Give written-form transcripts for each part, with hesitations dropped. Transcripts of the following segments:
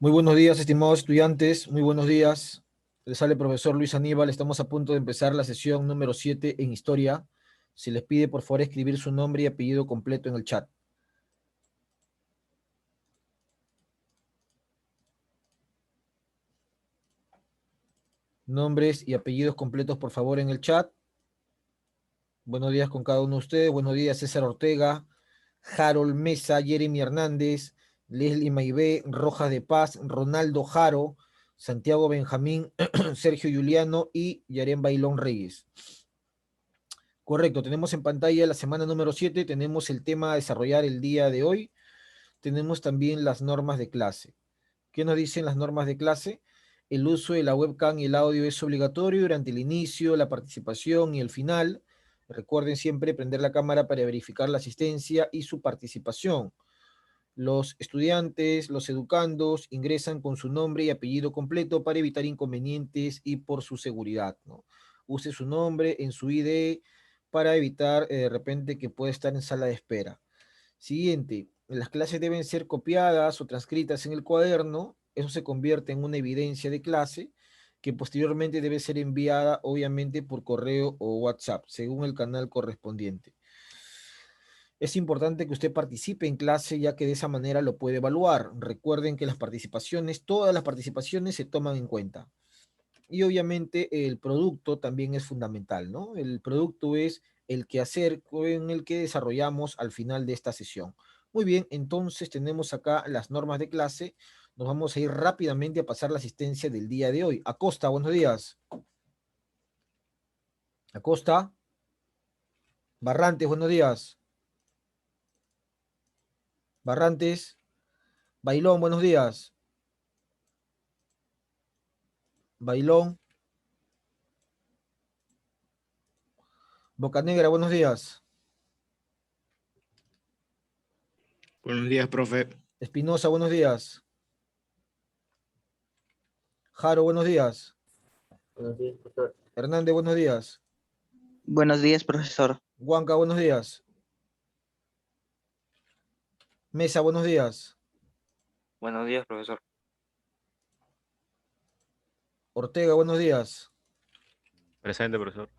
Muy buenos días, estimados estudiantes. Muy buenos días. Les sale el profesor Luis Aníbal. Estamos a punto de empezar la sesión número 7 en Historia. Se les pide, por favor, escribir su nombre y apellido completo en el chat. Nombres y apellidos completos, por favor, en el chat. Buenos días con cada uno de ustedes. Buenos días, César Ortega, Harold Mesa, Jeremy Hernández, Leslie Maibé, Rojas de Paz, Ronaldo Jaro, Santiago Benjamín, Sergio Juliano y Yaren Bailón Reyes. Correcto, tenemos en pantalla la semana número 7, tenemos el tema a desarrollar el día de hoy, tenemos también las normas de clase. ¿Qué nos dicen las normas de clase? El uso de la webcam y el audio es obligatorio durante el inicio, la participación y el final. Recuerden siempre prender la cámara para verificar la asistencia y su participación. Los estudiantes, los educandos ingresan con su nombre y apellido completo para evitar inconvenientes y por su seguridad, ¿no? Use su nombre en su ID para evitar de repente que pueda estar en sala de espera. Siguiente, las clases deben ser copiadas o transcritas en el cuaderno. Eso se convierte en una evidencia de clase que posteriormente debe ser enviada, obviamente, por correo o WhatsApp, según el canal correspondiente. Es importante que usted participe en clase, ya que de esa manera lo puede evaluar. Recuerden que las participaciones, todas las participaciones se toman en cuenta. Y obviamente el producto también es fundamental, ¿no? El producto es el quehacer en el que desarrollamos al final de esta sesión. Muy bien, entonces tenemos acá las normas de clase. Nos vamos a ir rápidamente a pasar la asistencia del día de hoy. Acosta, buenos días. Acosta. Barrantes, buenos días. Barrantes. Bailón, buenos días. Bailón. Bocanegra, buenos días. Buenos días, profe. Espinosa, buenos días. Jaro, buenos días. Buenos días, profesor. Hernández, buenos días. Buenos días, profesor. Huanca, buenos días. Mesa, buenos días. Buenos días, profesor. Ortega, buenos días. Presente, profesor.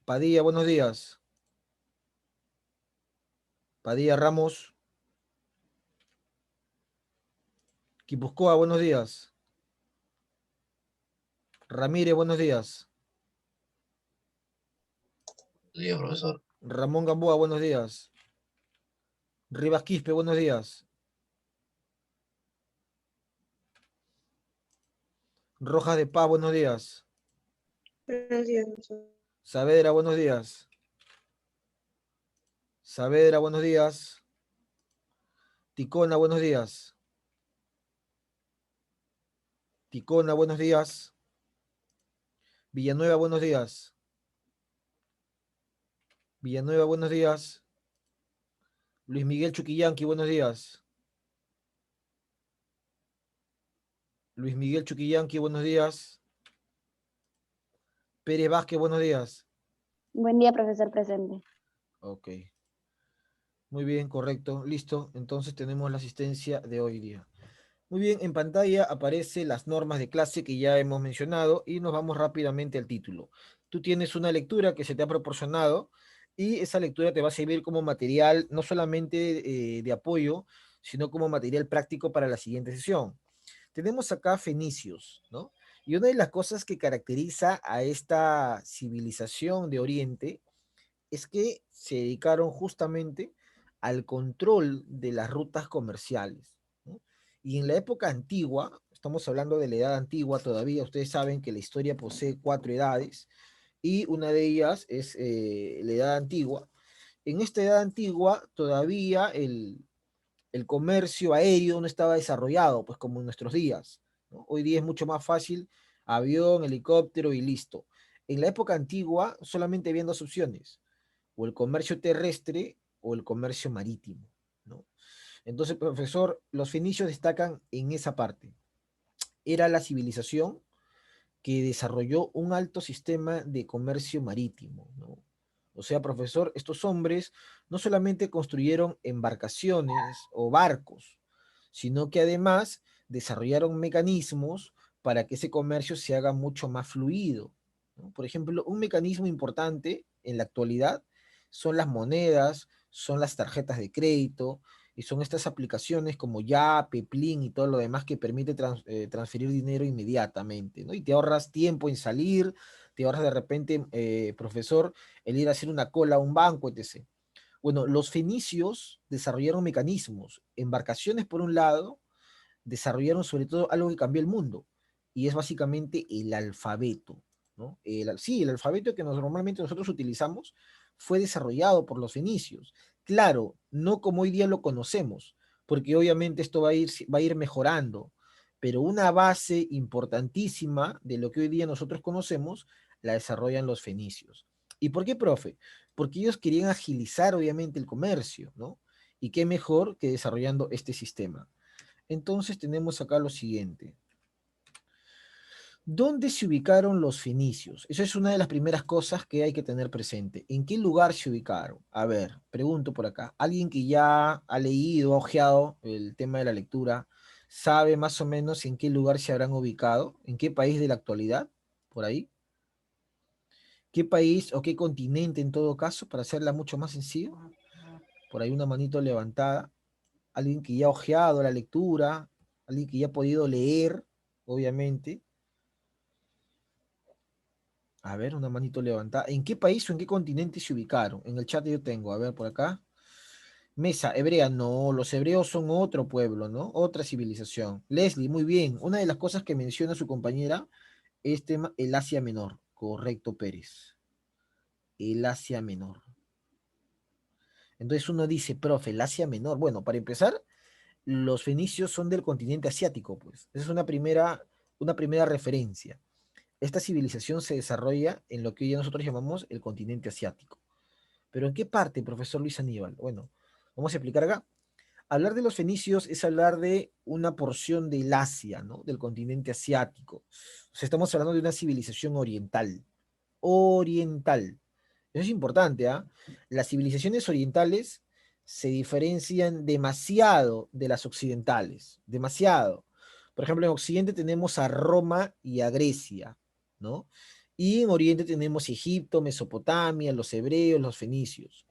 Padilla, buenos días. Padilla Ramos. Quipuscoa, buenos días. Ramírez, buenos días. Buenos días, profesor. Ramón Gamboa, buenos días. Rivas Quispe, buenos días. Rojas de Paz, buenos días. Buenos días, profesor. Saavedra, buenos días. Saavedra, buenos días. Ticona, buenos días. Ticona, buenos días. Villanueva, buenos días. Villanueva, buenos días. Luis Miguel Chuquillanqui, buenos días. Luis Miguel Chuquillanqui, buenos días. Pérez Vázquez, buenos días. Buen día, profesor presente. Ok. Muy bien, correcto. Listo. Entonces tenemos la asistencia de hoy día. Muy bien, en pantalla aparecen las normas de clase que ya hemos mencionado y nos vamos rápidamente al título. Tú tienes una lectura que se te ha proporcionado y esa lectura te va a servir como material no solamente de apoyo, sino como material práctico para la siguiente sesión. Tenemos acá fenicios, ¿no? Y una de las cosas que caracteriza a esta civilización de Oriente es que se dedicaron justamente al control de las rutas comerciales, ¿no? Y en la época antigua, estamos hablando de la edad antigua todavía, ustedes saben que la historia posee 4 edades y una de ellas es la edad antigua. En esta edad antigua todavía el comercio aéreo no estaba desarrollado, pues como en nuestros días, ¿no? Hoy día es mucho más fácil, avión, helicóptero y listo. En la época antigua solamente habían dos opciones, o el comercio terrestre o el comercio marítimo, ¿no? Entonces, profesor, los fenicios destacan en esa parte. Era la civilización que desarrolló un alto sistema de comercio marítimo, ¿no? O sea, profesor, estos hombres no solamente construyeron embarcaciones o barcos, sino que además desarrollaron mecanismos para que ese comercio se haga mucho más fluido, ¿no? Por ejemplo, un mecanismo importante en la actualidad son las monedas, son las tarjetas de crédito, y son estas aplicaciones como Yape, Plin y todo lo demás que permite transferir dinero inmediatamente, ¿no? Y te ahorras tiempo en salir, te ahorras de repente, profesor, el ir a hacer una cola a un banco, etc. Bueno, los fenicios desarrollaron mecanismos, embarcaciones por un lado, desarrollaron sobre todo algo que cambió el mundo, y es básicamente el alfabeto, ¿no? Sí, el alfabeto que normalmente nosotros utilizamos fue desarrollado por los fenicios. Claro, no como hoy día lo conocemos, porque obviamente esto va a ir mejorando, pero una base importantísima de lo que hoy día nosotros conocemos la desarrollan los fenicios. ¿Y por qué, profe? Porque ellos querían agilizar obviamente el comercio, ¿no? Y qué mejor que desarrollando este sistema. Entonces tenemos acá lo siguiente. ¿Dónde se ubicaron los fenicios? Esa es una de las primeras cosas que hay que tener presente. ¿En qué lugar se ubicaron? A ver, pregunto por acá. ¿Alguien que ya ha leído, ha ojeado el tema de la lectura, sabe más o menos en qué lugar se habrán ubicado? ¿En qué país de la actualidad? Por ahí. ¿Qué país o qué continente en todo caso? Para hacerla mucho más sencilla. Por ahí una manito levantada. Alguien que ya ha ojeado la lectura, alguien que ya ha podido leer, obviamente. A ver, una manito levantada. ¿En qué país o en qué continente se ubicaron? En el chat yo tengo, a ver, por acá. Mesa, hebrea, no, los hebreos son otro pueblo, ¿no? Otra civilización. Leslie, muy bien. Una de las cosas que menciona su compañera es el Asia Menor. Correcto, Pérez. El Asia Menor. Entonces uno dice, profe, el Asia Menor. Bueno, para empezar, los fenicios son del continente asiático, pues. Esa es una primera referencia. Esta civilización se desarrolla en lo que hoy día nosotros llamamos el continente asiático. ¿Pero en qué parte, profesor Luis Aníbal? Bueno, vamos a explicar acá. Hablar de los fenicios es hablar de una porción del Asia, ¿no? Del continente asiático. O sea, estamos hablando de una civilización oriental. Oriental. Eso es importante, ¿ah? Las civilizaciones orientales se diferencian demasiado de las occidentales, demasiado. Por ejemplo, en Occidente tenemos a Roma y a Grecia, ¿no? Y en Oriente tenemos Egipto, Mesopotamia, los hebreos, los fenicios.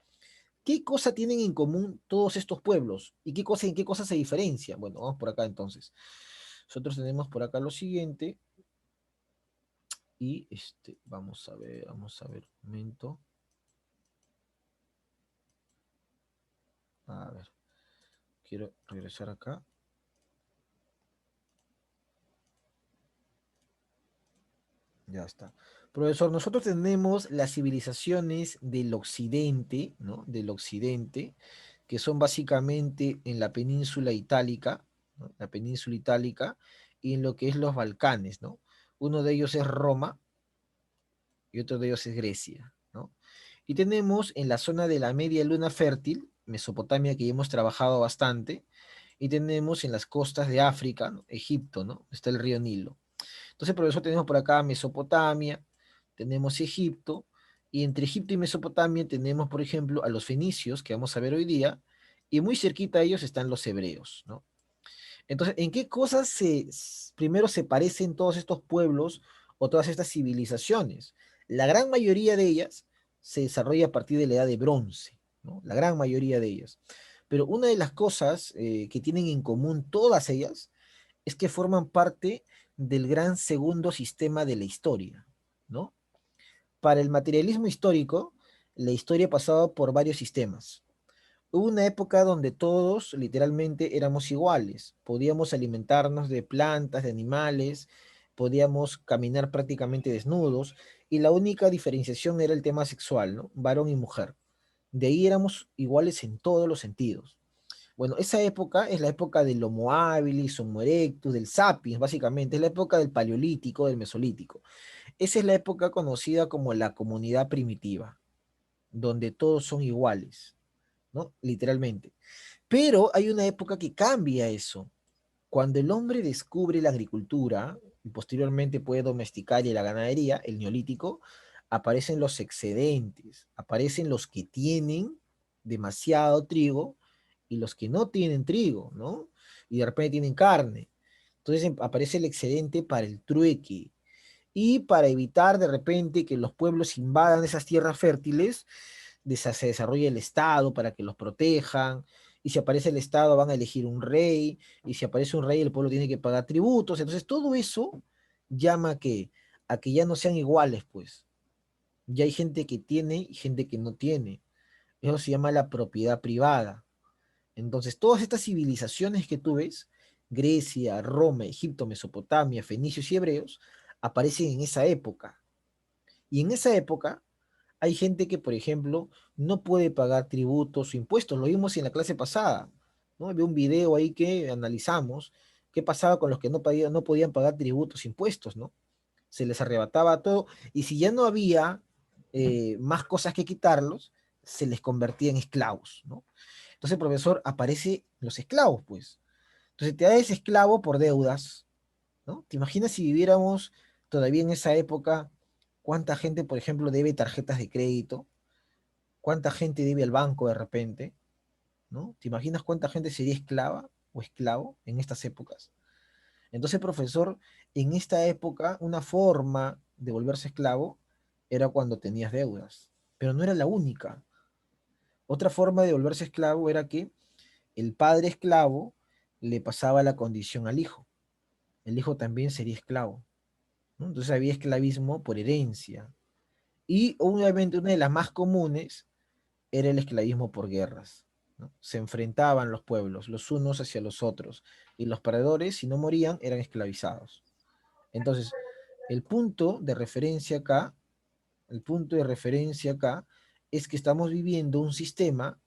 ¿Qué cosa tienen en común todos estos pueblos? ¿Y en qué cosa se diferencian? Bueno, vamos por acá entonces. Nosotros tenemos por acá lo siguiente. Y vamos a ver, un momento. A ver, quiero regresar acá. Ya está. Profesor, nosotros tenemos las civilizaciones del occidente, ¿no? Del occidente, que son básicamente en la península itálica, ¿no? La península itálica, y en lo que es los Balcanes, ¿no? Uno de ellos es Roma y otro de ellos es Grecia, ¿no? Y tenemos en la zona de la media luna fértil, Mesopotamia, que ya hemos trabajado bastante, y tenemos en las costas de África, ¿no? Egipto, ¿no? Está el río Nilo. Entonces, por eso tenemos por acá Mesopotamia, tenemos Egipto, y entre Egipto y Mesopotamia tenemos, por ejemplo, a los fenicios, que vamos a ver hoy día, y muy cerquita a ellos están los hebreos, ¿no? Entonces, ¿en qué cosas primero se parecen todos estos pueblos o todas estas civilizaciones? La gran mayoría de ellas se desarrolla a partir de la edad de bronce, ¿no? La gran mayoría de ellas. Pero una de las cosas que tienen en común todas ellas es que forman parte del gran segundo sistema de la historia, ¿no? Para el materialismo histórico, la historia ha pasado por varios sistemas. Hubo una época donde todos literalmente éramos iguales, podíamos alimentarnos de plantas, de animales, podíamos caminar prácticamente desnudos, y la única diferenciación era el tema sexual, ¿no? Varón y mujer. De ahí éramos iguales en todos los sentidos. Bueno, esa época es la época del Homo habilis, Homo erectus, del Sapiens, básicamente, es la época del Paleolítico, del Mesolítico. Esa es la época conocida como la comunidad primitiva, donde todos son iguales, ¿no? Literalmente. Pero hay una época que cambia eso. Cuando el hombre descubre la agricultura y posteriormente puede domesticar y la ganadería, el neolítico, aparecen los excedentes, aparecen los que tienen demasiado trigo y los que no tienen trigo, ¿no? Y de repente tienen carne. Entonces aparece el excedente para el trueque. Y para evitar de repente que los pueblos invadan esas tierras fértiles, se desarrolla el Estado para que los protejan, y si aparece el Estado van a elegir un rey, y si aparece un rey el pueblo tiene que pagar tributos, entonces todo eso llama a que ya no sean iguales, pues. Ya hay gente que tiene y gente que no tiene. Eso se llama la propiedad privada. Entonces, todas estas civilizaciones que tú ves, Grecia, Roma, Egipto, Mesopotamia, fenicios y hebreos, aparecen en esa época. Y en esa época hay gente que, por ejemplo, no puede pagar tributos o impuestos. Lo vimos en la clase pasada, ¿no? Había un video ahí que analizamos qué pasaba con los que no podían pagar tributos, impuestos, ¿no? Se les arrebataba todo, y si ya no había más cosas que quitarlos, se les convertía en esclavos, ¿no? Entonces, profesor, aparece los esclavos, pues. Entonces te da ese esclavo por deudas, ¿no? ¿Te imaginas si viviéramos todavía en esa época? ¿Cuánta gente, por ejemplo, debe tarjetas de crédito? ¿Cuánta gente debe al banco de repente? ¿No? ¿Te imaginas cuánta gente sería esclava o esclavo en estas épocas? Entonces, profesor, en esta época, una forma de volverse esclavo era cuando tenías deudas, pero no era la única. Otra forma de volverse esclavo era que el padre esclavo le pasaba la condición al hijo. El hijo también sería esclavo, ¿no? Entonces había esclavismo por herencia. Y obviamente una de las más comunes era el esclavismo por guerras, ¿no? Se enfrentaban los pueblos, los unos hacia los otros, y los perdedores, si no morían, eran esclavizados. Entonces, el punto de referencia acá, el punto de referencia acá es que estamos viviendo un sistema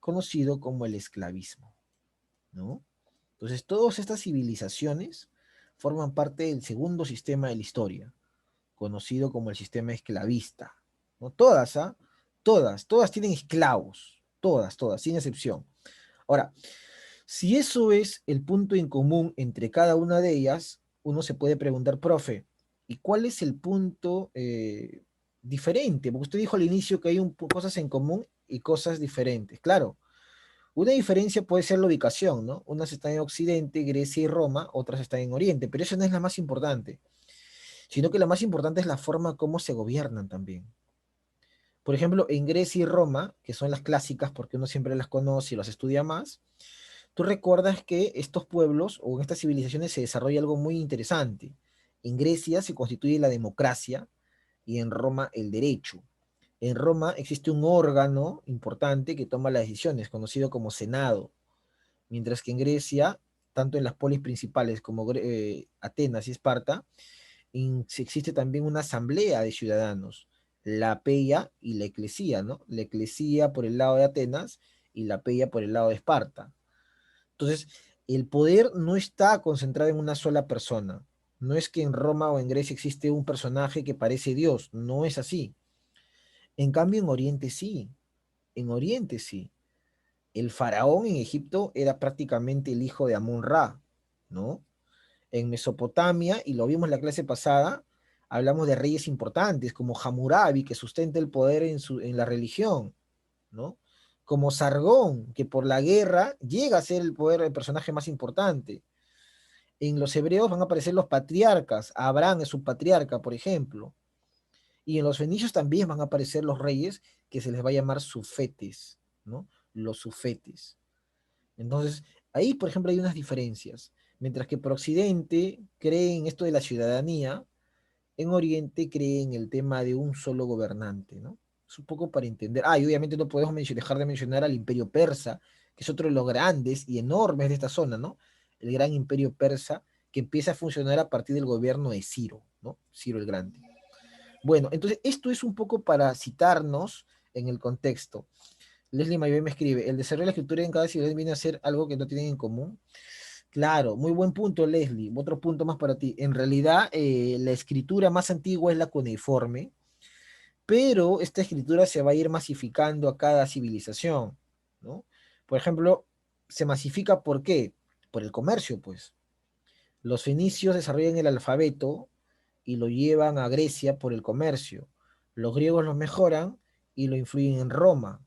conocido como el esclavismo, ¿no? Entonces, todas estas civilizaciones forman parte del segundo sistema de la historia, conocido como el sistema esclavista, ¿no? Todas, ¿ah? Todas tienen esclavos, todas, sin excepción. Ahora, si eso es el punto en común entre cada una de ellas, uno se puede preguntar, profe, ¿y cuál es el punto diferente? Porque usted dijo al inicio que hay cosas en común y cosas diferentes. Claro, una diferencia puede ser la ubicación, ¿no? Unas están en Occidente, Grecia y Roma, otras están en Oriente, pero eso no es la más importante, sino que la más importante es la forma como se gobiernan también. Por ejemplo, en Grecia y Roma, que son las clásicas porque uno siempre las conoce y las estudia más, tú recuerdas que estos pueblos o en estas civilizaciones se desarrolla algo muy interesante. En Grecia se constituye la democracia y en Roma el derecho. En Roma existe un órgano importante que toma las decisiones, conocido como Senado, mientras que en Grecia, tanto en las polis principales como Atenas y Esparta, existe también una asamblea de ciudadanos, la peia y la eclesía, ¿no? La eclesía por el lado de Atenas y la peia por el lado de Esparta. Entonces, el poder no está concentrado en una sola persona. No es que en Roma o en Grecia existe un personaje que parece Dios, no es así. En cambio, en Oriente sí, en Oriente sí. El faraón en Egipto era prácticamente el hijo de Amón-Ra, ¿no? En Mesopotamia, y lo vimos en la clase pasada, hablamos de reyes importantes como Hammurabi, que sustenta el poder en la religión, ¿no? Como Sargón, que por la guerra llega a ser el personaje más importante. En los hebreos van a aparecer los patriarcas, Abraham es su patriarca, por ejemplo. Y en los fenicios también van a aparecer los reyes que se les va a llamar sufetes, ¿no? Los sufetes. Entonces, ahí, por ejemplo, hay unas diferencias. Mientras que por Occidente creen esto de la ciudadanía, en Oriente creen el tema de un solo gobernante, ¿no? Es un poco para entender. Ah, y obviamente no podemos dejar de mencionar al Imperio Persa, que es otro de los grandes y enormes de esta zona, ¿no? El gran Imperio Persa, que empieza a funcionar a partir del gobierno de Ciro, ¿no? Ciro el Grande. Bueno, entonces esto es un poco para citarnos en el contexto. Leslie Maybe me escribe, el desarrollo de la escritura en cada ciudad viene a ser algo que no tienen en común. Claro, muy buen punto, Leslie. Otro punto más para ti. En realidad, la escritura más antigua es la cuneiforme, pero esta escritura se va a ir masificando a cada civilización, ¿no? Por ejemplo, se masifica ¿por qué? Por el comercio, pues. Los fenicios desarrollan el alfabeto y lo llevan a Grecia por el comercio. Los griegos lo mejoran y lo influyen en Roma,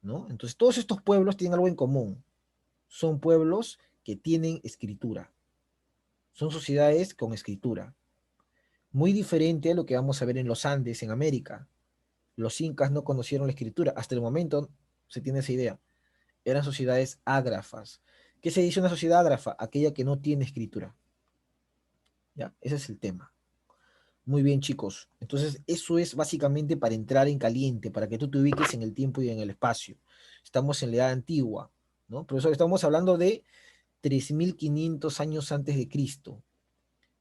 ¿no? Entonces, todos estos pueblos tienen algo en común. Son pueblos que tienen escritura. Son sociedades con escritura. Muy diferente a lo que vamos a ver en los Andes, en América. Los incas no conocieron la escritura. Hasta el momento se tiene esa idea. Eran sociedades ágrafas. ¿Qué se dice una sociedad ágrafa? Aquella que no tiene escritura. ¿Ya? Ese es el tema. Muy bien, chicos. Entonces, eso es básicamente para entrar en caliente, para que tú te ubiques en el tiempo y en el espacio. Estamos en la edad antigua, ¿no? Profesor, estamos hablando de 3.500 años antes de Cristo,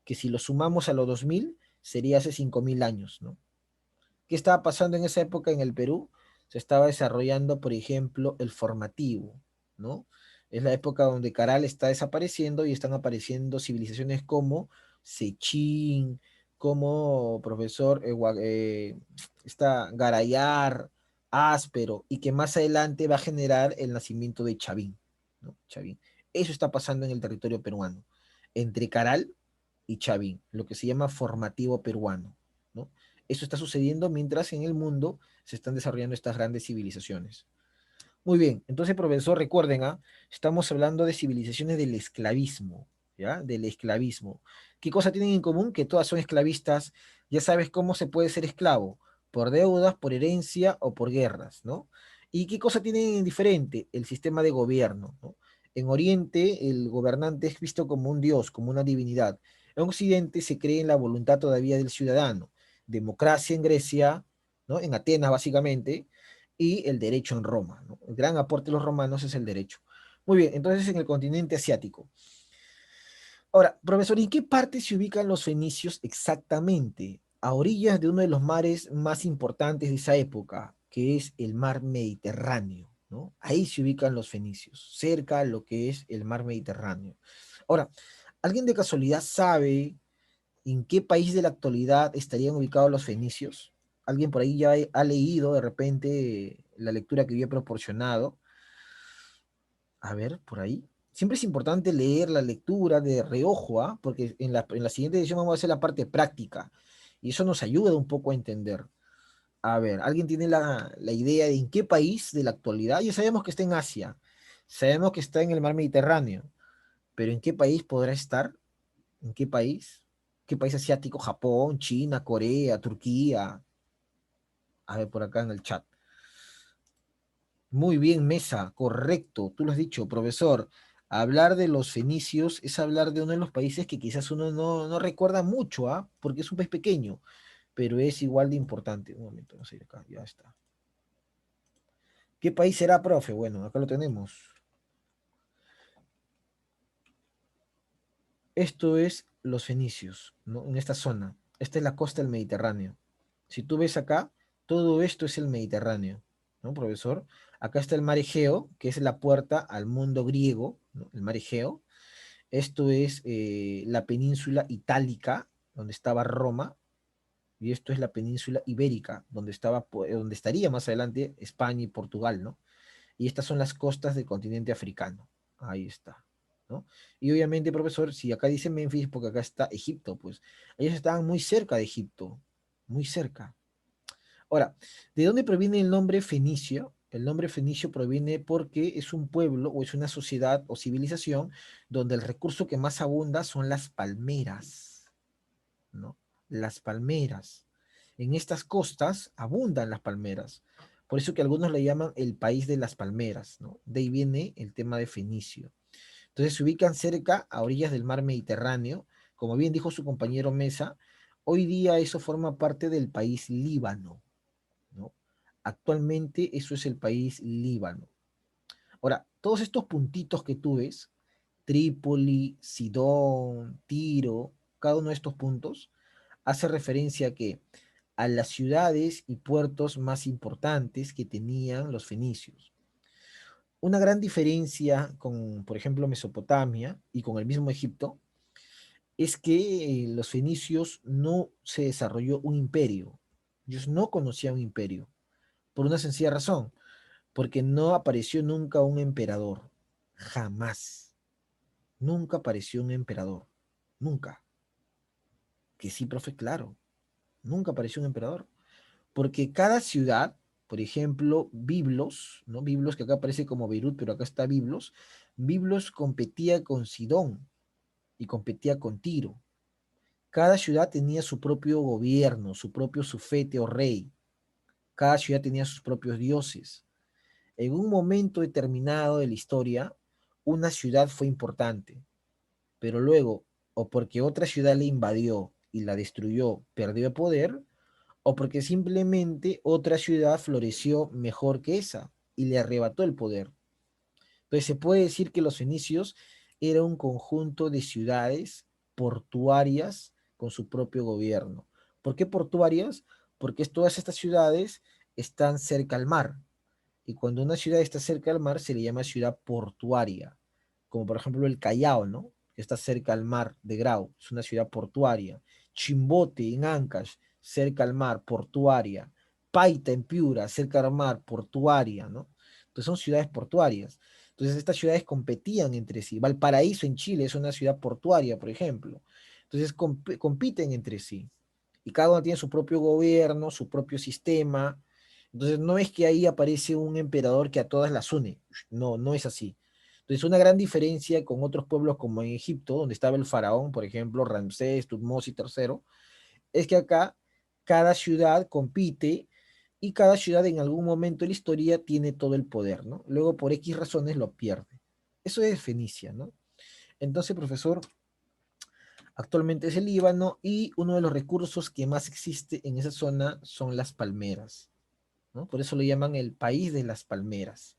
que si lo sumamos a los 2.000, sería hace 5.000 años, ¿no? ¿Qué estaba pasando en esa época en el Perú? Se estaba desarrollando, por ejemplo, el formativo, ¿no? Es la época donde Caral está desapareciendo y están apareciendo civilizaciones como Sechín, como profesor está Garayar, Áspero, y que más adelante va a generar el nacimiento de Chavín, ¿no? Chavín. Eso está pasando en el territorio peruano, entre Caral y Chavín, lo que se llama formativo peruano, ¿no? Eso está sucediendo mientras en el mundo se están desarrollando estas grandes civilizaciones. Muy bien, entonces, profesor, recuerden, estamos hablando de civilizaciones del esclavismo, ¿ya? Del esclavismo. ¿Qué cosa tienen en común? Que todas son esclavistas. Ya sabes cómo se puede ser esclavo, por deudas, por herencia o por guerras, ¿no? ¿Y qué cosa tienen en diferente? El sistema de gobierno, ¿no? En Oriente, el gobernante es visto como un dios, como una divinidad. En Occidente se cree en la voluntad todavía del ciudadano. Democracia en Grecia, ¿no? En Atenas, básicamente, y el derecho en Roma, ¿no? El gran aporte de los romanos es el derecho. Muy bien, entonces en el continente asiático. Ahora, profesor, ¿en qué parte se ubican los fenicios exactamente? A orillas de uno de los mares más importantes de esa época, que es el mar Mediterráneo, ¿no? Ahí se ubican los fenicios, cerca a lo que es el mar Mediterráneo. Ahora, ¿alguien de casualidad sabe en qué país de la actualidad estarían ubicados los fenicios? ¿Alguien por ahí ya ha leído de repente la lectura que yo he proporcionado? A ver, por ahí. Siempre es importante leer la lectura de reojo, ¿ah? Porque en la siguiente edición vamos a hacer la parte práctica y eso nos ayuda un poco a entender. A ver, ¿alguien tiene la idea de en qué país de la actualidad? Ya sabemos que está en Asia, sabemos que está en el mar Mediterráneo, pero ¿en qué país podrá estar? ¿En qué país? ¿Qué país asiático? Japón, China, Corea, Turquía. A ver, por acá en el chat. Muy bien, Mesa, correcto, tú lo has dicho, profesor. Hablar de los fenicios es hablar de uno de los países que quizás uno no recuerda mucho, ¿ah? Porque es un país pequeño, pero es igual de importante. Un momento, vamos a ir acá, ya está. ¿Qué país será, profe? Bueno, acá lo tenemos. Esto es los fenicios, ¿no? En esta zona. Esta es la costa del Mediterráneo. Si tú ves acá, todo esto es el Mediterráneo, ¿no, profesor? Acá está el mar Egeo, que es la puerta al mundo griego, ¿no? El mar Egeo. Esto es la península itálica, donde estaba Roma, y esto es la península ibérica, donde estaría más adelante España y Portugal, ¿no? Y estas son las costas del continente africano. Ahí está, ¿no? Y obviamente, profesor, si acá dice Memphis, porque acá está Egipto, pues ellos estaban muy cerca de Egipto, muy cerca. Ahora, ¿de dónde proviene el nombre fenicio? El nombre fenicio proviene porque es un pueblo o es una sociedad o civilización donde el recurso que más abunda son las palmeras, ¿no? Las palmeras. En estas costas abundan las palmeras. Por eso que algunos le llaman el país de las palmeras, ¿no? De ahí viene el tema de fenicio. Entonces se ubican cerca a orillas del mar Mediterráneo. Como bien dijo su compañero Mesa, hoy día eso forma parte del país Líbano, ¿no? Actualmente eso es el país Líbano. Ahora, todos estos puntitos que tú ves, Trípoli, Sidón, Tiro, cada uno de estos puntos, hace referencia a las ciudades y puertos más importantes que tenían los fenicios. Una gran diferencia con, por ejemplo, Mesopotamia y con el mismo Egipto, es que los fenicios no se desarrolló un imperio. Ellos no conocían un imperio, por una sencilla razón, porque no apareció nunca un emperador, jamás, nunca apareció un emperador, nunca. Que sí, profe, claro, nunca apareció un emperador, porque cada ciudad, por ejemplo, Biblos, ¿no? Biblos que acá aparece como Beirut, pero acá está Biblos, Biblos competía con Sidón, y competía con Tiro. Cada ciudad tenía su propio gobierno, su propio sufete o rey. Cada ciudad tenía sus propios dioses. En un momento determinado de la historia, una ciudad fue importante, pero luego, o porque otra ciudad la invadió y la destruyó, perdió poder, o porque simplemente otra ciudad floreció mejor que esa y le arrebató el poder. Entonces se puede decir que los fenicios eran un conjunto de ciudades portuarias con su propio gobierno. ¿Por qué portuarias? Porque todas estas ciudades están cerca al mar. Y cuando una ciudad está cerca al mar se le llama ciudad portuaria. Como por ejemplo el Callao, ¿no? Que está cerca al mar de Grau, es una ciudad portuaria. Chimbote en Ancash, cerca al mar, portuaria. Paita en Piura, cerca al mar, portuaria, ¿no? Entonces son ciudades portuarias. Entonces estas ciudades competían entre sí. Valparaíso en Chile es una ciudad portuaria, por ejemplo. Entonces compiten entre sí. Y cada uno tiene su propio gobierno, su propio sistema. Entonces no es que ahí aparece un emperador que a todas las une. No, no es así. Entonces una gran diferencia con otros pueblos como en Egipto, donde estaba el faraón, por ejemplo, Ramsés, Tutmosis III, es que acá cada ciudad compite y cada ciudad en algún momento de la historia tiene todo el poder, ¿no? Luego por X razones lo pierde. Eso es Fenicia, ¿no? Entonces, profesor, actualmente es el Líbano y uno de los recursos que más existe en esa zona son las palmeras, ¿no? Por eso lo llaman el país de las palmeras.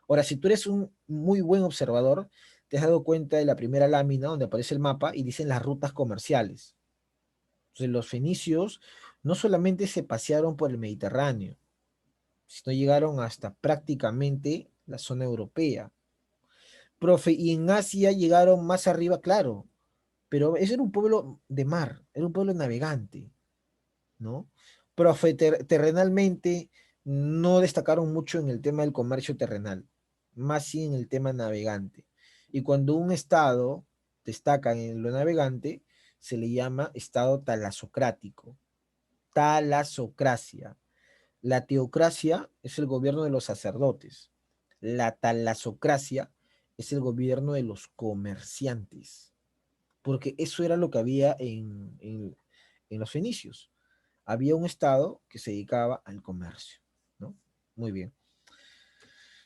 Ahora, si tú eres un muy buen observador, te has dado cuenta de la primera lámina donde aparece el mapa y dicen las rutas comerciales. Entonces, los fenicios no solamente se pasearon por el Mediterráneo, sino llegaron hasta prácticamente la zona europea. Profe, y en Asia llegaron más arriba, claro, pero ese era un pueblo de mar, era un pueblo navegante, ¿no? Profe, terrenalmente no destacaron mucho en el tema del comercio terrenal, más sí en el tema navegante. Y cuando un estado destaca en lo navegante, se le llama estado talasocrático, talasocracia. La teocracia es el gobierno de los sacerdotes. La talasocracia es el gobierno de los comerciantes, porque eso era lo que había en los fenicios. Había un estado que se dedicaba al comercio, ¿no? Muy bien.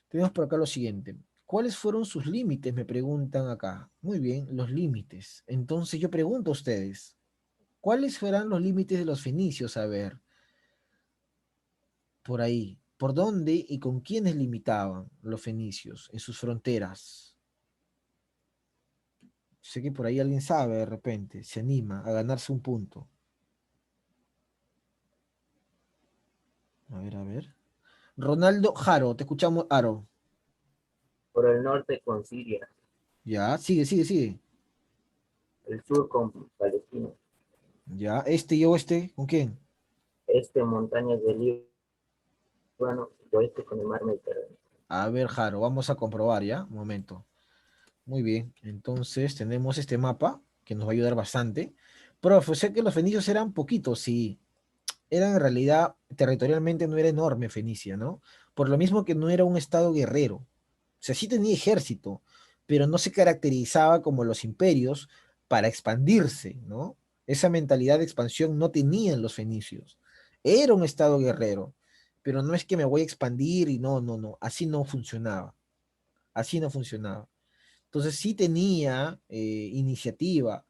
Tenemos por acá lo siguiente. ¿Cuáles fueron sus límites? Me preguntan acá. Muy bien, los límites. Entonces yo pregunto a ustedes, ¿cuáles fueran los límites de los fenicios? A ver, por ahí. ¿Por dónde y con quiénes limitaban los fenicios en sus fronteras? Sé que por ahí alguien sabe de repente, se anima a ganarse un punto. A ver, a ver. Ronaldo Jaro, te escuchamos, Aro. Por el norte con Siria, Ya, sigue, sigue, sigue. el sur con Palestina, Ya, este y oeste, ¿con quién? este montañas del Líbano y oeste con el mar Mediterráneo. A ver, Jaro, vamos a comprobar, ¿ya? Un momento. Muy bien, entonces tenemos este mapa que nos va a ayudar bastante. Profe, sé que los fenicios eran poquitos, sí. Eran en realidad, territorialmente no era enorme Fenicia, ¿no? Por lo mismo que no era un estado guerrero. O sea, sí tenía ejército, pero no se caracterizaba como los imperios para expandirse, ¿no? Esa mentalidad de expansión no tenían los fenicios. Era un estado guerrero, pero no es que me voy a expandir y no, no, no, así no funcionaba. Así no funcionaba. Entonces sí tenía iniciativa,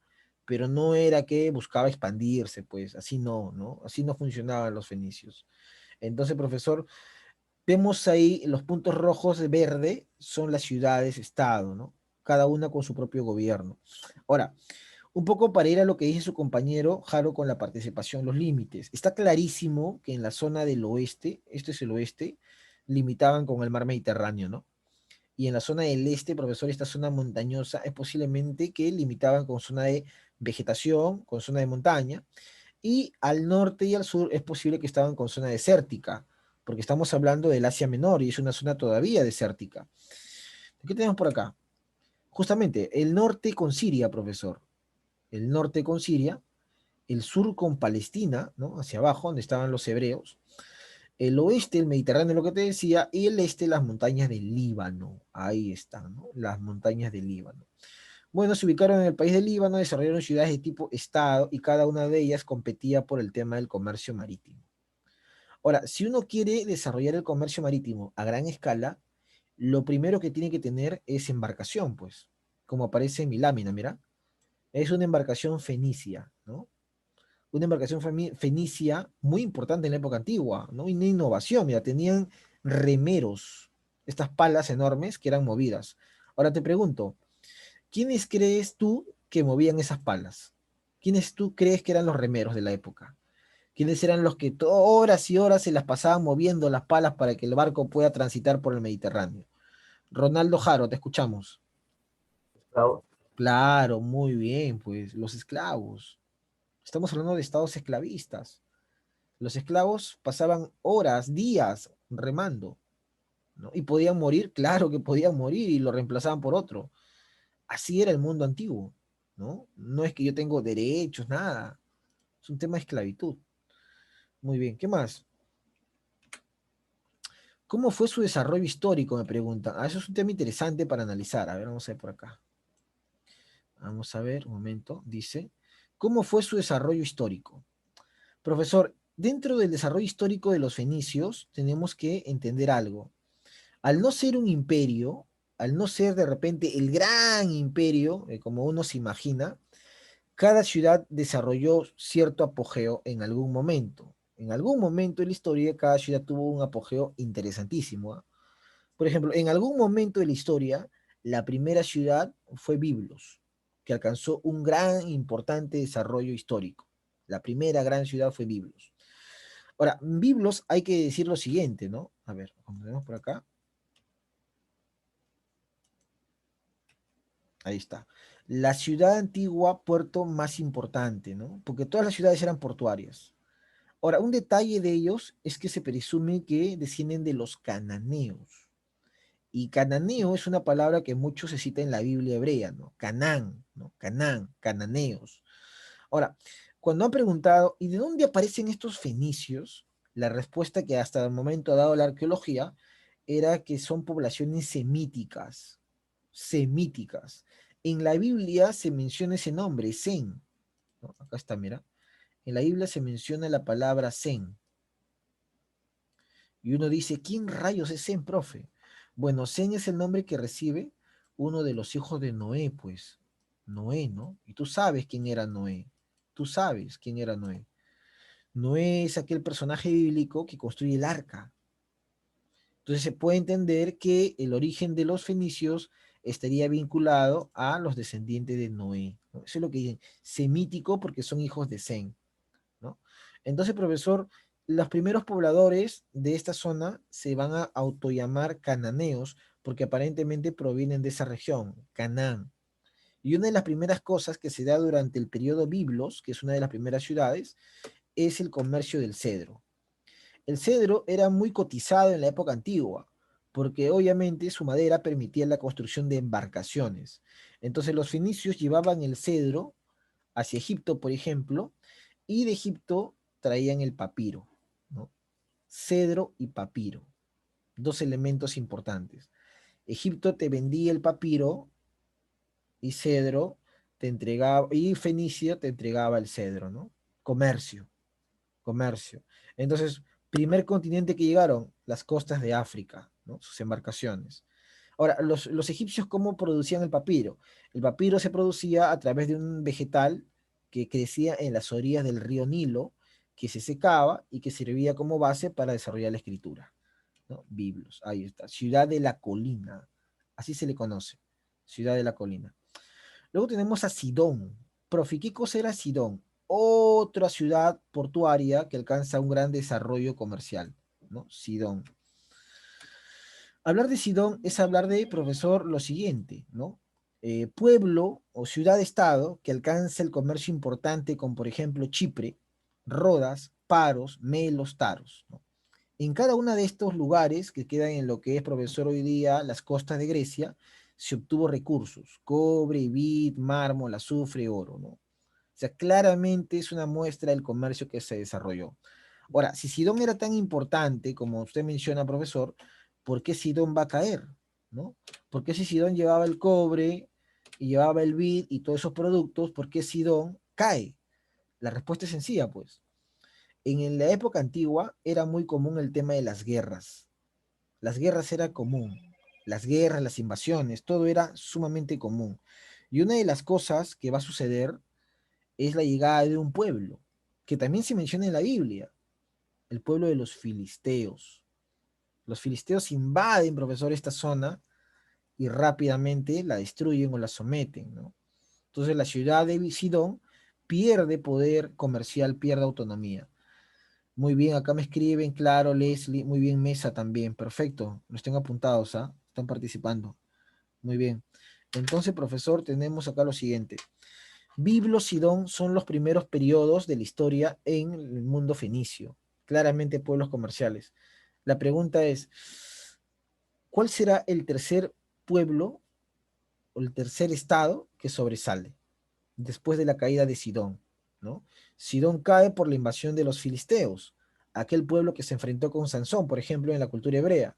pero no era que buscaba expandirse, pues así no, ¿no? Así no funcionaban los fenicios. Entonces, profesor, vemos ahí los puntos rojos de verde son las ciudades-estado, ¿no? Cada una con su propio gobierno. Ahora, un poco para ir a lo que dice su compañero Jaro con la participación, los límites. Está clarísimo que en la zona del oeste, este es el oeste, limitaban con el mar Mediterráneo, ¿no? Y en la zona del este, profesor, esta zona montañosa es posiblemente que limitaban con zona de vegetación, con zona de montaña, y al norte y al sur es posible que estaban con zona desértica, porque estamos hablando del Asia Menor y es una zona todavía desértica. ¿Qué tenemos por acá? Justamente, el norte con Siria, profesor. El norte con Siria, el sur con Palestina, ¿no? Hacia abajo, donde estaban los hebreos, el oeste, el Mediterráneo, lo que te decía, y el este, las montañas del Líbano. Ahí están, ¿no? Las montañas del Líbano. Bueno, se ubicaron en el país del Líbano, desarrollaron ciudades de tipo Estado y cada una de ellas competía por el tema del comercio marítimo. Ahora, si uno quiere desarrollar el comercio marítimo a gran escala, lo primero que tiene que tener es embarcación, pues, como aparece en mi lámina, mira. Es una embarcación fenicia, ¿no? Una embarcación fenicia muy importante en la época antigua, ¿no? Una innovación, mira, tenían remeros, estas palas enormes que eran movidas. Ahora te pregunto, ¿quiénes crees tú que movían esas palas? ¿Quiénes tú crees que eran los remeros de la época? ¿Quiénes eran los que horas y horas se las pasaban moviendo las palas para que el barco pueda transitar por el Mediterráneo? Ronaldo Jaro, te escuchamos. Esclavos. Claro, muy bien, pues los esclavos. Estamos hablando de estados esclavistas. Los esclavos pasaban horas, días remando, ¿no? Y podían morir, claro que podían morir y lo reemplazaban por otro. Así era el mundo antiguo, ¿no? No es que yo tengo derechos, nada. Es un tema de esclavitud. Muy bien, ¿qué más? ¿Cómo fue su desarrollo histórico? Me preguntan. Ah, eso es un tema interesante para analizar. A ver, vamos a ver por acá. Vamos a ver, un momento. Dice, ¿cómo fue su desarrollo histórico? Profesor, dentro del desarrollo histórico de los fenicios tenemos que entender algo. Al no ser un imperio, al no ser de repente el gran imperio, como uno se imagina, cada ciudad desarrolló cierto apogeo en algún momento. En algún momento de la historia, cada ciudad tuvo un apogeo interesantísimo, ¿ah? Por ejemplo, en algún momento de la historia, la primera ciudad fue Biblos, que alcanzó un gran, importante desarrollo histórico. La primera gran ciudad fue Biblos. Ahora, Biblos hay que decir lo siguiente, ¿no? A ver, como vemos por acá. Ahí está. La ciudad antigua, puerto más importante, ¿no? Porque todas las ciudades eran portuarias. Ahora, un detalle de ellos es que se presume que descienden de los cananeos. Y cananeo es una palabra que mucho se cita en la Biblia hebrea, ¿no? Canán, ¿no? Canán, cananeos. Ahora, cuando han preguntado, ¿y de dónde aparecen estos fenicios? La respuesta que hasta el momento ha dado la arqueología era que son poblaciones semíticas, semíticas. En la Biblia se menciona ese nombre, Sem, ¿no? Acá está, mira. En la Biblia se menciona la palabra Sem. Y uno dice, ¿quién rayos es Sem, profe? Bueno, Sem es el nombre que recibe uno de los hijos de Noé, pues. Noé, ¿no? Y tú sabes quién era Noé. Tú sabes quién era Noé. Noé es aquel personaje bíblico que construye el arca. Entonces se puede entender que el origen de los fenicios estaría vinculado a los descendientes de Noé, ¿no? Eso es lo que dicen, semítico porque son hijos de Sem, ¿no? Entonces, profesor, los primeros pobladores de esta zona se van a autollamar cananeos porque aparentemente provienen de esa región, Canaán. Y una de las primeras cosas que se da durante el periodo Biblos, que es una de las primeras ciudades, es el comercio del cedro. El cedro era muy cotizado en la época antigua, porque obviamente su madera permitía la construcción de embarcaciones. Entonces los fenicios llevaban el cedro hacia Egipto, por ejemplo, y de Egipto traían el papiro, ¿no? Cedro y papiro, dos elementos importantes. Egipto te vendía el papiro y cedro te entregaba, y Fenicia te entregaba el cedro, ¿no? Comercio, comercio. Entonces, primer continente que llegaron, las costas de África, ¿no? Sus embarcaciones. Ahora, los egipcios, ¿cómo producían el papiro? El papiro se producía a través de un vegetal que crecía en las orillas del río Nilo, que se secaba y que servía como base para desarrollar la escritura, ¿no? Biblos, ahí está. Ciudad de la colina, así se le conoce, ciudad de la colina. Luego tenemos a Sidón. Profe, ¿qué cosa era Sidón? Otra ciudad portuaria que alcanza un gran desarrollo comercial, ¿no? Sidón. Hablar de Sidón es hablar de, profesor, lo siguiente, ¿no? Pueblo o ciudad-estado que alcanza el comercio importante con, por ejemplo, Chipre, Rodas, Paros, Melos, Taros, ¿no? En cada uno de estos lugares que quedan en lo que es, profesor, hoy día las costas de Grecia, se obtuvo recursos, cobre, vid, mármol, azufre, oro, ¿no? O sea, claramente es una muestra del comercio que se desarrolló. Ahora, si Sidón era tan importante, como usted menciona, profesor, ¿por qué Sidón va a caer? ¿No? ¿Por qué si Sidón llevaba el cobre y llevaba el vid y todos esos productos, ¿por qué Sidón cae? La respuesta es sencilla, pues. En la época antigua era muy común el tema de las guerras. Las guerras era común. Las guerras, las invasiones, todo era sumamente común. Y una de las cosas que va a suceder es la llegada de un pueblo, que también se menciona en la Biblia, el pueblo de los filisteos. Los filisteos invaden, profesor, esta zona y rápidamente la destruyen o la someten, ¿no? Entonces la ciudad de Sidón pierde poder comercial, pierde autonomía. Muy bien, acá me escriben, claro, Leslie, muy bien, Mesa también, perfecto, los tengo apuntados, ¿ah? Están participando, muy bien. Entonces, profesor, tenemos acá lo siguiente. Biblo, Sidón son los primeros periodos de la historia en el mundo fenicio, claramente pueblos comerciales. La pregunta es, ¿cuál será el tercer pueblo o el tercer estado que sobresale después de la caída de Sidón, ¿no? Sidón cae por la invasión de los filisteos, aquel pueblo que se enfrentó con Sansón, por ejemplo, en la cultura hebrea.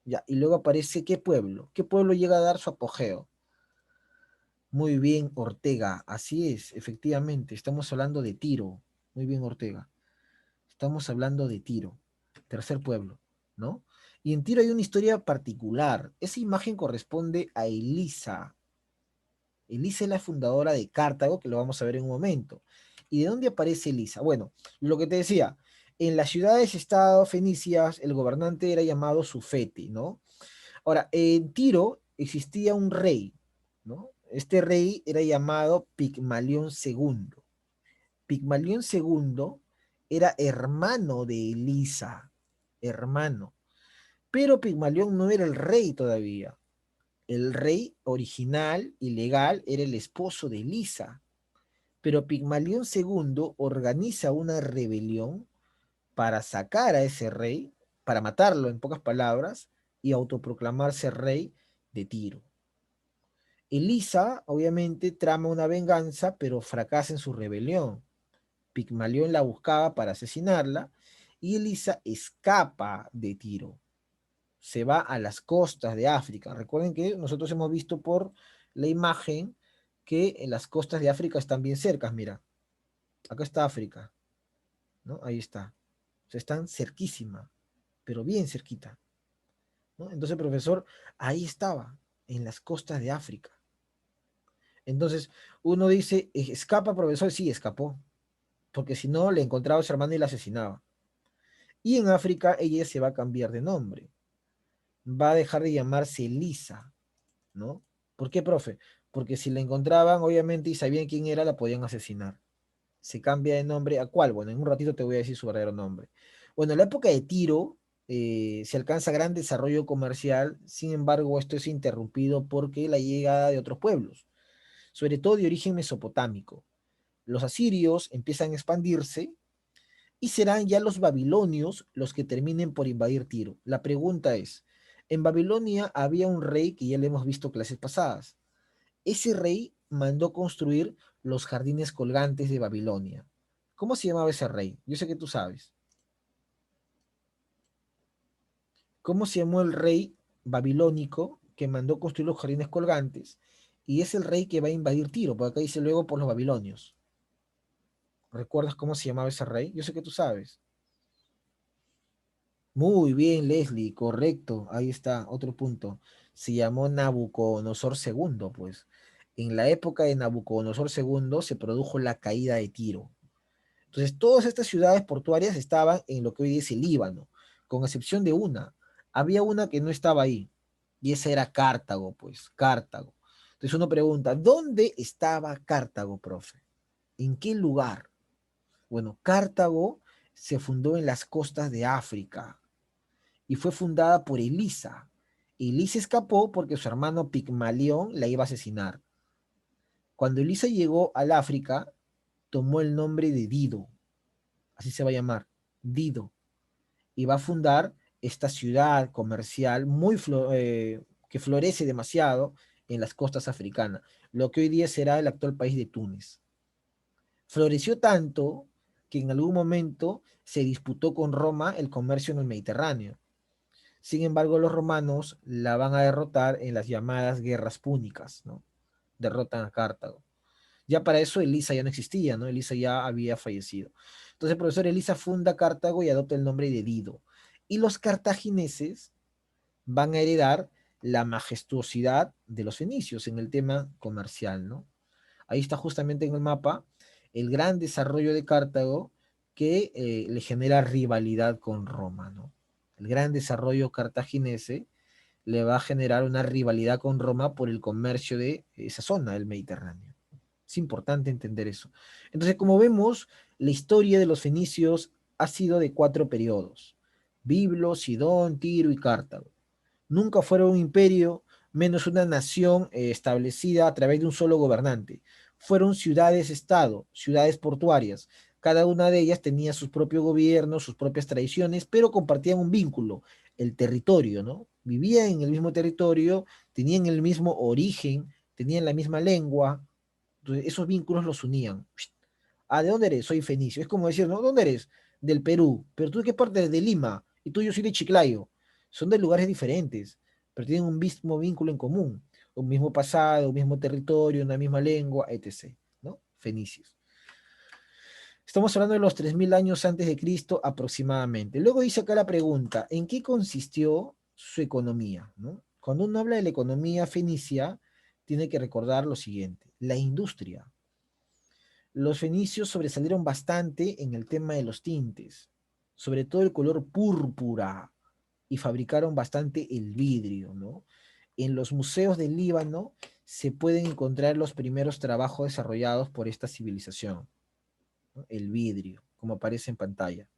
Ya, y luego aparece ¿qué pueblo? ¿Qué pueblo llega a dar su apogeo? Muy bien, Ortega, así es, efectivamente, estamos hablando de Tiro. Muy bien, Ortega. Estamos hablando de Tiro, tercer pueblo, ¿no? Y en Tiro hay una historia particular. Esa imagen corresponde a Elisa. Elisa es la fundadora de Cartago, que lo vamos a ver en un momento. ¿Y de dónde aparece Elisa? Bueno, lo que te decía, en las ciudades-estado fenicias, el gobernante era llamado Sufete, ¿no? Ahora, en Tiro existía un rey, ¿no? Este rey era llamado Pigmalión II. Pigmalión II era hermano de Elisa, hermano. Pero Pigmalión no era el rey todavía. El rey original y legal era el esposo de Elisa. Pero Pigmalión II organiza una rebelión para sacar a ese rey, para matarlo en pocas palabras, y autoproclamarse rey de Tiro. Elisa, obviamente, trama una venganza, pero fracasa en su rebelión. Pigmalión la buscaba para asesinarla y Elisa escapa de Tiro. Se va a las costas de África. Recuerden que nosotros hemos visto por la imagen que en las costas de África están bien cercas. Mira, acá está África, ¿no? Ahí está. O sea, están cerquísima, pero bien cerquita, ¿no? Entonces, profesor, ahí estaba, en las costas de África. Entonces, uno dice, escapa, profesor, sí, escapó, porque si no, le encontraba a su hermano y la asesinaba. Y en África ella se va a cambiar de nombre. Va a dejar de llamarse Elisa, ¿no? ¿Por qué, profe? Porque si la encontraban, obviamente, y sabían quién era, la podían asesinar. Se cambia de nombre, ¿a cuál? Bueno, en un ratito te voy a decir su verdadero nombre. Bueno, en la época de Tiro se alcanza gran desarrollo comercial, sin embargo, esto es interrumpido porque la llegada de otros pueblos, sobre todo de origen mesopotámico. Los asirios empiezan a expandirse y serán ya los babilonios los que terminen por invadir Tiro. La pregunta es, en Babilonia había un rey que ya le hemos visto clases pasadas. Ese rey mandó construir los jardines colgantes de Babilonia. ¿Cómo se llamaba ese rey? Yo sé que tú sabes. ¿Cómo se llamó el rey babilónico que mandó construir los jardines colgantes? Y es el rey que va a invadir Tiro, porque acá dice luego por los babilonios. ¿Recuerdas cómo se llamaba ese rey? Yo sé que tú sabes. Muy bien, Leslie, correcto. Ahí está, otro punto. Se llamó Nabucodonosor II, pues. En la época de Nabucodonosor II se produjo la caída de Tiro. Entonces, todas estas ciudades portuarias estaban en lo que hoy es el Líbano, con excepción de una. Había una que no estaba ahí, y esa era Cartago, pues, Cartago. Entonces uno pregunta, ¿dónde estaba Cartago, profe? ¿En qué lugar? Bueno, Cartago se fundó en las costas de África y fue fundada por Elisa. Elisa escapó porque su hermano Pigmalión la iba a asesinar. Cuando Elisa llegó al África, tomó el nombre de Dido, así se va a llamar, Dido, y va a fundar esta ciudad comercial que florece demasiado en las costas africanas, lo que hoy día será el actual país de Túnez. Floreció tanto que en algún momento se disputó con Roma el comercio en el Mediterráneo. Sin embargo, los romanos la van a derrotar en las llamadas guerras púnicas, ¿no? derrotan a Cartago. Ya para eso Elisa ya no existía, ¿no? Elisa ya había fallecido. Entonces el profesor Elisa funda Cartago y adopta el nombre de Dido. Y los cartagineses van a heredar la majestuosidad de los fenicios en el tema comercial, ¿no? Ahí está justamente en el mapa el gran desarrollo de Cartago que le genera rivalidad con Roma, ¿no? El gran desarrollo cartaginese le va a generar una rivalidad con Roma por el comercio de esa zona del Mediterráneo. Es importante entender eso. Entonces, como vemos, la historia de los fenicios ha sido de 4 periodos: Biblo, Sidón, Tiro y Cartago. Nunca fueron un imperio, menos una nación establecida a través de un solo gobernante. Fueron ciudades-estado, ciudades portuarias. Cada una de ellas tenía sus propios gobiernos, sus propias tradiciones, pero compartían un vínculo, el territorio, ¿no? Vivían en el mismo territorio, tenían el mismo origen, tenían la misma lengua. Entonces, esos vínculos los unían. Ah, ¿de dónde eres? Soy fenicio. Es como decir, ¿no? ¿Dónde eres? Del Perú. ¿Pero tú de qué parte eres? De Lima. Y tú, yo soy de Chiclayo. Son de lugares diferentes, pero tienen un mismo vínculo en común. Un mismo pasado, un mismo territorio, una misma lengua, etc. ¿No? Fenicios. Estamos hablando de los 3000 años antes de Cristo aproximadamente. Luego dice acá la pregunta, ¿en qué consistió su economía? ¿No? Cuando uno habla de la economía fenicia, tiene que recordar lo siguiente, la industria. Los fenicios sobresalieron bastante en el tema de los tintes, sobre todo el color púrpura, y fabricaron bastante el vidrio, ¿no? En los museos del Líbano se pueden encontrar los primeros trabajos desarrollados por esta civilización, ¿no? El vidrio, como aparece en pantalla.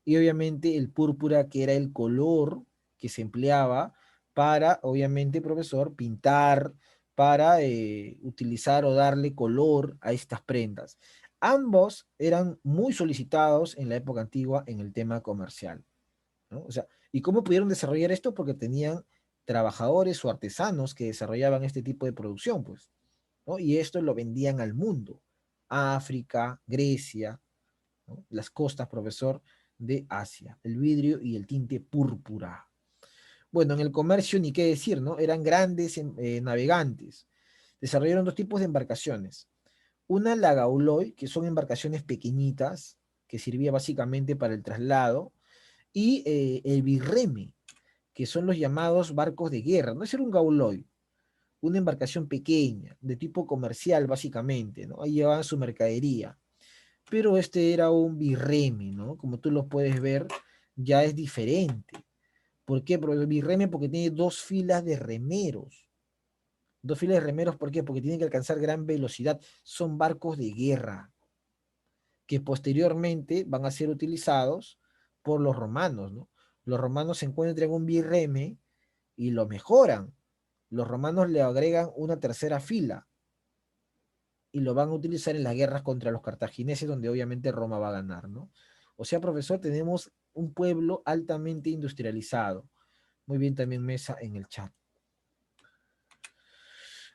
Y obviamente el púrpura, que era el color que se empleaba para, obviamente, profesor, pintar, para utilizar o darle color a estas prendas. Ambos eran muy solicitados en la época antigua en el tema comercial, ¿no? O sea, ¿y cómo pudieron desarrollar esto? Porque tenían trabajadores o artesanos que desarrollaban este tipo de producción, pues, ¿no? Y esto lo vendían al mundo. África, Grecia, ¿no? Las costas, profesor, de Asia, el vidrio y el tinte púrpura. Bueno, en el comercio ni qué decir, ¿no? Eran grandes navegantes. Desarrollaron 2 tipos de embarcaciones. Una, la gauloi, que son embarcaciones pequeñitas, que servía básicamente para el traslado, y el birreme, que son los llamados barcos de guerra. No es era un gauloi, una embarcación pequeña, de tipo comercial básicamente, ¿no? Ahí llevaban su mercadería. Pero este era un birreme, ¿no? Como tú lo puedes ver, ya es diferente. ¿Por qué? Porque el birreme, porque tiene 2 filas de remeros. 2 filas de remeros, ¿por qué? Porque tienen que alcanzar gran velocidad. Son barcos de guerra, que posteriormente van a ser utilizados por los romanos, ¿no? Los romanos se encuentran un birreme y lo mejoran. Los romanos le agregan una tercera fila y lo van a utilizar en las guerras contra los cartagineses, donde obviamente Roma va a ganar, ¿no? O sea, profesor, tenemos un pueblo altamente industrializado. Muy bien también Mesa en el chat.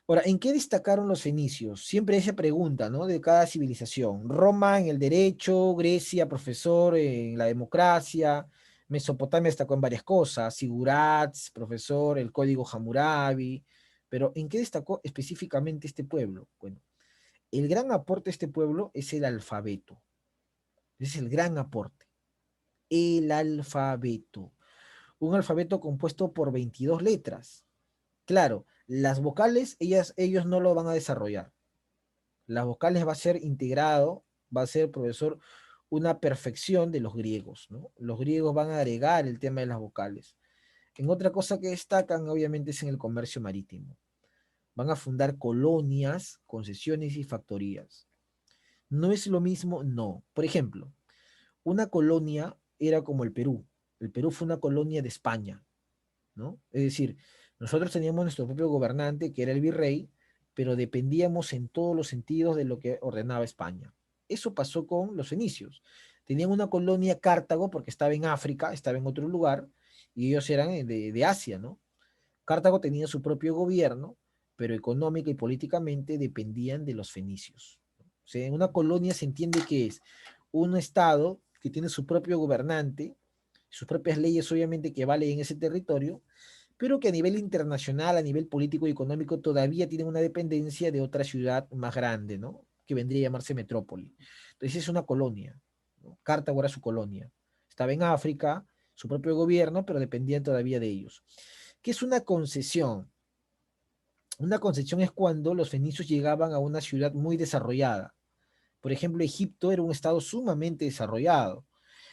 Ahora, ¿en qué destacaron los fenicios? Siempre esa pregunta, ¿no? De cada civilización. Roma en el derecho, Grecia, profesor, en la democracia, Mesopotamia destacó en varias cosas, Sigurats, profesor, el código Hammurabi, pero ¿en qué destacó específicamente este pueblo? Bueno, el gran aporte de este pueblo es el alfabeto. Ese es el gran aporte. El alfabeto. Un alfabeto compuesto por 22 letras. Claro, las vocales, ellos no lo van a desarrollar. Las vocales va a ser integrado, va a ser, profesor, una perfección de los griegos, ¿no? Los griegos van a agregar el tema de las vocales. En otra cosa que destacan, obviamente, es en el comercio marítimo. Van a fundar colonias, concesiones y factorías. ¿No es lo mismo? No. Por ejemplo, una colonia era como el Perú. El Perú fue una colonia de España, ¿no? Es decir, nosotros teníamos nuestro propio gobernante, que era el virrey, pero dependíamos en todos los sentidos de lo que ordenaba España. Eso pasó con los fenicios. Tenían una colonia Cartago porque estaba en África, estaba en otro lugar, y ellos eran de Asia, ¿no? Cartago tenía su propio gobierno, pero económica y políticamente dependían de los fenicios. O sea, en una colonia se entiende que es un estado que tiene su propio gobernante, sus propias leyes obviamente que valen en ese territorio, pero que a nivel internacional, a nivel político y económico, todavía tienen una dependencia de otra ciudad más grande, ¿no? Que vendría a llamarse metrópoli. Entonces es una colonia, ¿no? Cartago era su colonia. Estaba en África, su propio gobierno, pero dependían todavía de ellos. ¿Qué es una concesión? Una concesión es cuando los fenicios llegaban a una ciudad muy desarrollada. Por ejemplo, Egipto era un estado sumamente desarrollado.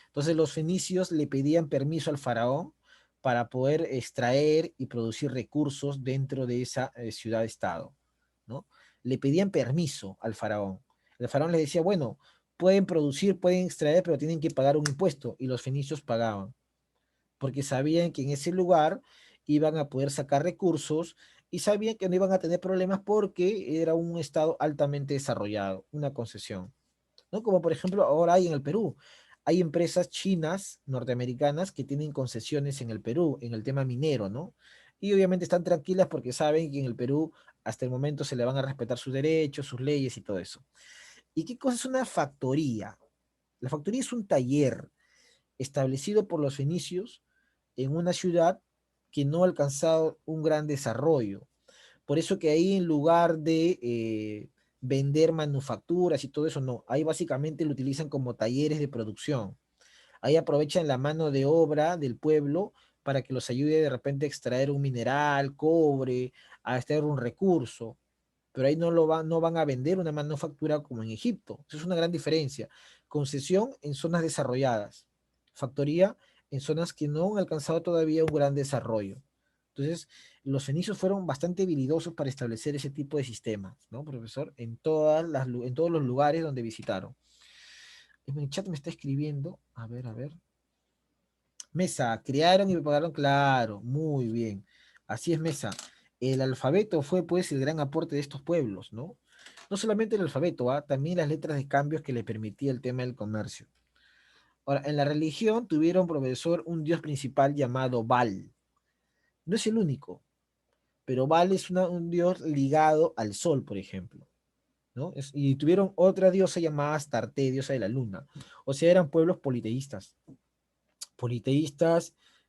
Entonces los fenicios le pedían permiso al faraón para poder extraer y producir recursos dentro de esa ciudad-estado, ¿no? Le pedían permiso al faraón. El faraón les decía, bueno, pueden producir, pueden extraer, pero tienen que pagar un impuesto, y los fenicios pagaban, porque sabían que en ese lugar iban a poder sacar recursos y sabían que no iban a tener problemas porque era un estado altamente desarrollado, una concesión, ¿no? Como por ejemplo ahora hay en el Perú. Hay empresas chinas, norteamericanas, que tienen concesiones en el Perú, en el tema minero, ¿no? Y obviamente están tranquilas porque saben que en el Perú hasta el momento se le van a respetar sus derechos, sus leyes y todo eso. ¿Y qué cosa es una factoría? La factoría es un taller establecido por los fenicios en una ciudad que no ha alcanzado un gran desarrollo. Por eso que ahí en lugar de vender manufacturas y todo eso, no, ahí básicamente lo utilizan como talleres de producción. Ahí aprovechan la mano de obra del pueblo para que los ayude de repente a extraer un mineral, cobre, a extraer un recurso. Pero ahí no van a vender una manufactura como en Egipto. Esa es una gran diferencia. Concesión en zonas desarrolladas. Factoría en zonas que no han alcanzado todavía un gran desarrollo. Entonces, los fenicios fueron bastante habilidosos para establecer ese tipo de sistemas, ¿no, profesor? En todos los lugares donde visitaron. En el chat me está escribiendo, a ver, a ver. Mesa, crearon y prepararon, claro, muy bien. Así es, Mesa. El alfabeto fue pues el gran aporte de estos pueblos, ¿no? No solamente el alfabeto, ¿ah? También las letras de cambios que le permitía el tema del comercio. Ahora, en la religión tuvieron profesor un dios principal llamado Baal. No es el único, pero Baal es un dios ligado al sol, por ejemplo, ¿no? Y tuvieron otra diosa llamada Astarte, diosa de la luna. O sea, eran pueblos politeístas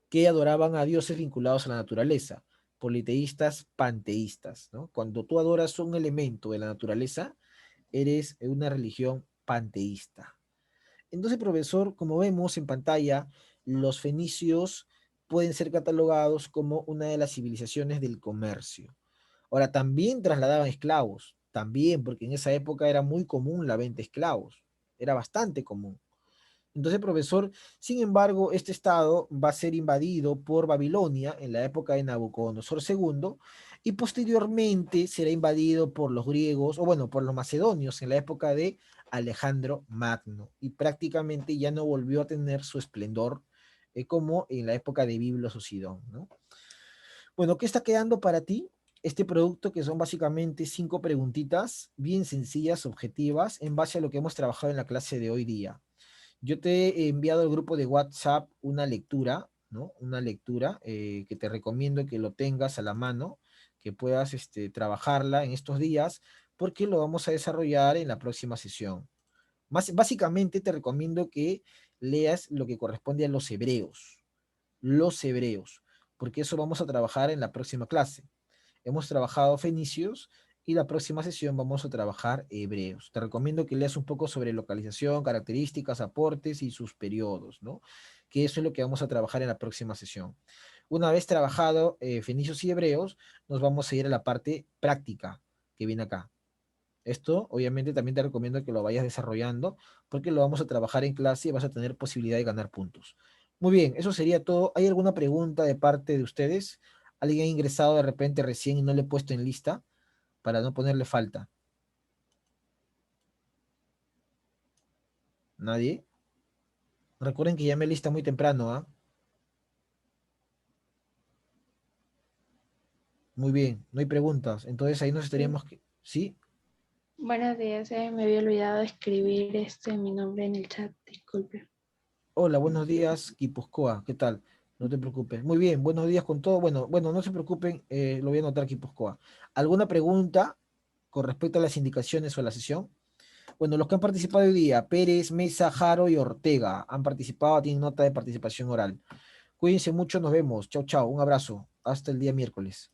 que adoraban a dioses vinculados a la naturaleza, politeístas panteístas, ¿no? Cuando tú adoras un elemento de la naturaleza, eres una religión panteísta. Entonces, profesor, como vemos en pantalla, los fenicios pueden ser catalogados como una de las civilizaciones del comercio. Ahora, también trasladaban esclavos, también, porque en esa época era muy común la venta de esclavos, era bastante común. Entonces, profesor, sin embargo, este estado va a ser invadido por Babilonia en la época de Nabucodonosor II y posteriormente será invadido por los griegos, o bueno, por los macedonios en la época de Alejandro Magno y prácticamente ya no volvió a tener su esplendor como en la época de Biblos o Sidón, ¿no? Bueno, ¿qué está quedando para ti? Este producto que son básicamente 5 preguntitas bien sencillas, objetivas, en base a lo que hemos trabajado en la clase de hoy día. Yo te he enviado al grupo de WhatsApp una lectura, ¿no? Una lectura que te recomiendo que lo tengas a la mano, que puedas trabajarla en estos días, porque lo vamos a desarrollar en la próxima sesión. Básicamente te recomiendo que leas lo que corresponde a los hebreos, porque eso vamos a trabajar en la próxima clase. Hemos trabajado fenicios y la próxima sesión vamos a trabajar hebreos. Te recomiendo que leas un poco sobre localización, características, aportes y sus periodos, ¿no? Que eso es lo que vamos a trabajar en la próxima sesión. Una vez trabajado fenicios y hebreos, nos vamos a ir a la parte práctica que viene acá. Esto, obviamente, también te recomiendo que lo vayas desarrollando porque lo vamos a trabajar en clase y vas a tener posibilidad de ganar puntos. Muy bien, eso sería todo. ¿Hay alguna pregunta de parte de ustedes? ¿Alguien ha ingresado de repente recién y no le he puesto en lista para no ponerle falta? ¿Nadie? Recuerden que llamé lista muy temprano, ¿ah? Muy bien, no hay preguntas. Entonces ahí nos estaríamos... ¿Sí? Buenos días, me había olvidado escribir mi nombre en el chat, disculpe. Hola, buenos días, Kipuscoa. ¿Qué tal? No te preocupes. Muy bien, buenos días con todo. Bueno, no se preocupen, lo voy a anotar, Kipuscoa. ¿Alguna pregunta con respecto a las indicaciones o a la sesión? Bueno, los que han participado hoy día, Pérez, Mesa, Jaro y Ortega, han participado, tienen nota de participación oral. Cuídense mucho, nos vemos. Chao, chao. Un abrazo. Hasta el día miércoles.